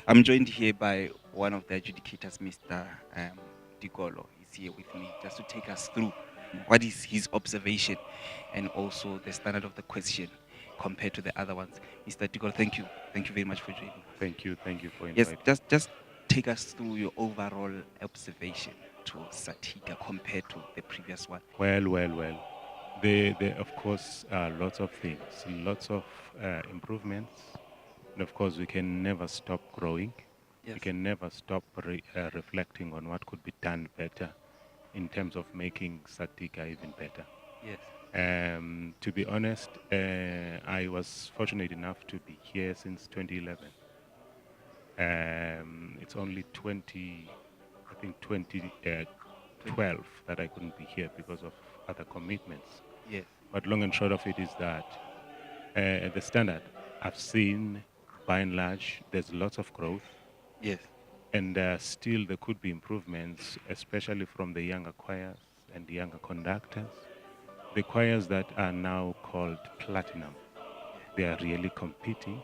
I'm joined here by one of the adjudicators, Mr. Tikolo. He's here with me just to take us through what is his observation and also the standard of the question compared to the other ones. Mr. Tikolo, thank you. Thank you very much for joining us. Thank you for Yes, inviting. just take us through your overall observation to Satica compared to the previous one. Well. There of course are lots of things, lots of improvements, and of course we can never stop growing. We Yes, can never stop reflecting on what could be done better in terms of making Satika even better. yes, To be honest, I was fortunate enough to be here since 2011. It's only 2012 that I couldn't be here because of other commitments. yes, But long and short of it is that the standard I've seen, by and large, there's lots of growth, yes, and still there could be improvements, especially from the younger choirs and the younger conductors. The choirs that are now called platinum, they are really competing,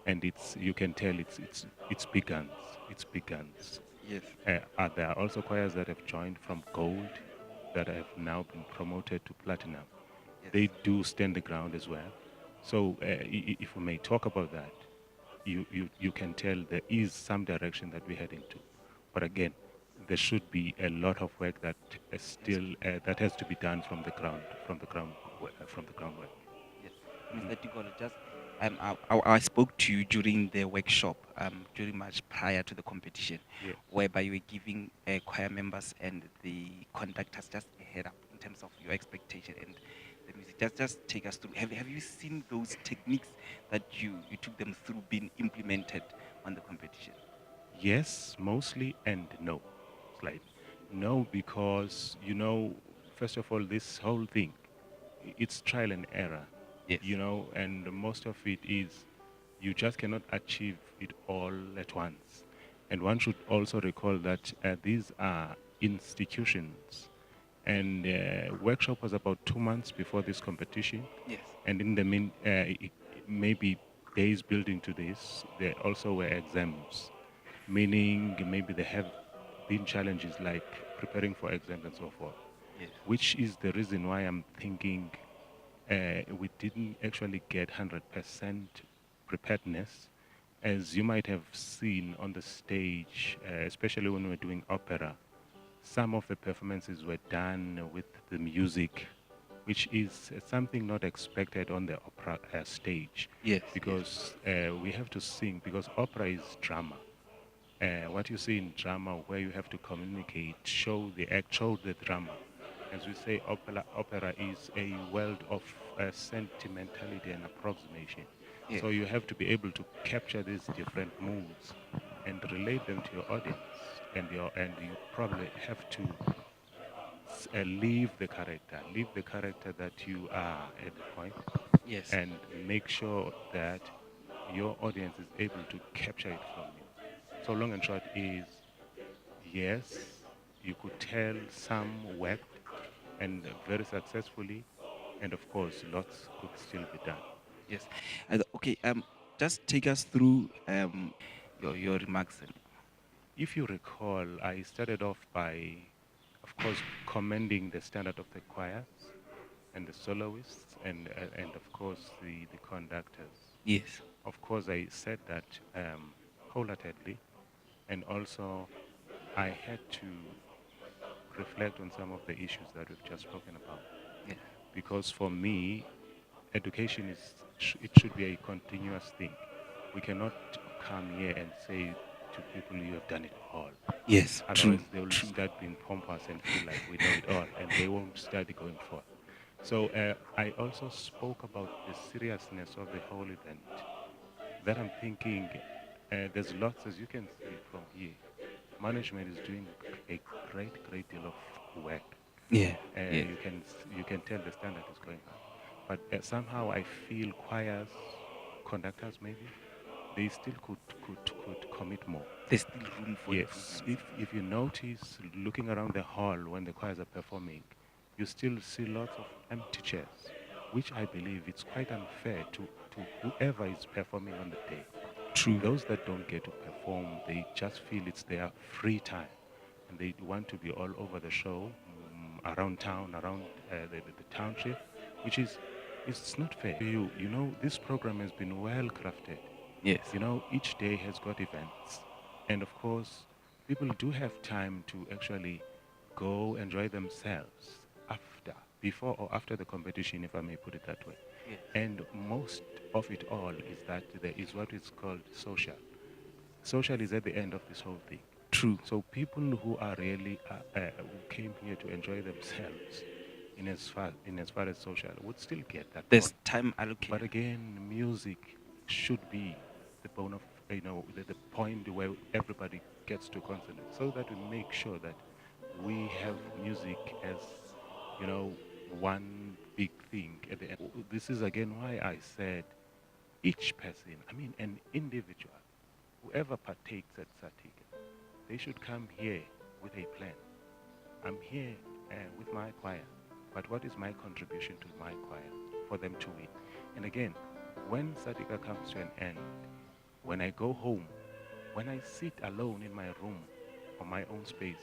and it's you can tell it's big guns. It's big guns. yes, There are also choirs that have joined from gold that have now been promoted to platinum. yes, They do stand the ground as well. So if we may talk about that, you can tell there is some direction that we're heading to. But again, there should be a lot of work that is yes. still that has to be done from the groundwork. Yes, Mr. Tikolo, just I spoke to you during the workshop, during much prior to the competition, Yeah. whereby you were giving choir members and the conductors just a head up in terms of your expectation and the music. Just take us through. Have you seen those techniques that you took them through being implemented on the competition? Yes, mostly, and no, slightly. No, because first of all, this whole thing, it's trial and error, Yes. and most of it is you just cannot achieve it all at once. And one should also recall that these are institutions, and workshop was about 2 months before this competition, Yes. and in the maybe days building to this, there also were exams, meaning maybe there have been challenges like preparing for exams and so forth, Yes. which is the reason why I'm thinking we didn't actually get 100% preparedness. As you might have seen on the stage, especially when we were doing opera, some of the performances were done with the music, which is something not expected on the opera stage, Yes. Yes. because we have to sing, because opera is drama. What you see in drama, where you have to communicate, show the act, show the drama. As we say, opera is a world of sentimentality and approximation. Yes. So you have to be able to capture these different moods and relate them to your audience, and you probably have to leave the character that you are at the point, Yes. and make sure that your audience is able to capture it from you. So long and short is, yes, you could tell some worked and very successfully, and of course, lots could still be done. Yes. Okay. Just take us through your remarks. If you recall, I started off by, of course, commending the standard of the choirs and the soloists, and of course the conductors. Yes. Of course, I said that wholeheartedly, and also I had to reflect on some of the issues that we've just spoken about. Yes. Because for me, education it should be a continuous thing. We cannot come here and say to people, you have done it all. Yes. True. Otherwise, they will True. start being pompous and feel like we know it all, and they won't start going forth. So I also spoke about the seriousness of the whole event. That I'm thinking, there's lots, as you can see from here. Management is doing a great deal of work. Yeah. Yeah. You can tell the standard is going up. But somehow I feel choirs, conductors maybe, they still could commit more. There's still room for Yes, improvement. if you notice, looking around the hall when the choirs are performing, you still see lots of empty chairs, which I believe it's quite unfair to whoever is performing on the day. True. Those that don't get to perform, they just feel it's their free time, and they want to be all over the show, around town, around the township, which is it's not fair. You know, this program has been well crafted. Yes. You know, each day has got events, and of course, people do have time to actually go enjoy themselves before or after the competition, if I may put it that way. Yes. And most of it all is that there is what is called social. Social is at the end of this whole thing. True. So people who are really who came here to enjoy themselves, in as far as social, would still get that There's point. time But allocated. again, music should be the bone of the point where everybody gets to concentrate, so that we make sure that we have music as one big thing at the end. This is again why I said each person, I mean an individual, whoever partakes at Satica, they should come here with a plan. I'm here with my choir, but what is my contribution to my choir for them to win? And again, when Satica comes to an end, when I go home, when I sit alone in my room or my own space,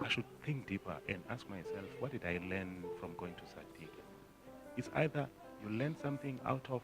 I should think deeper and ask myself, what did I learn from going to Satica? It's either you learn something out of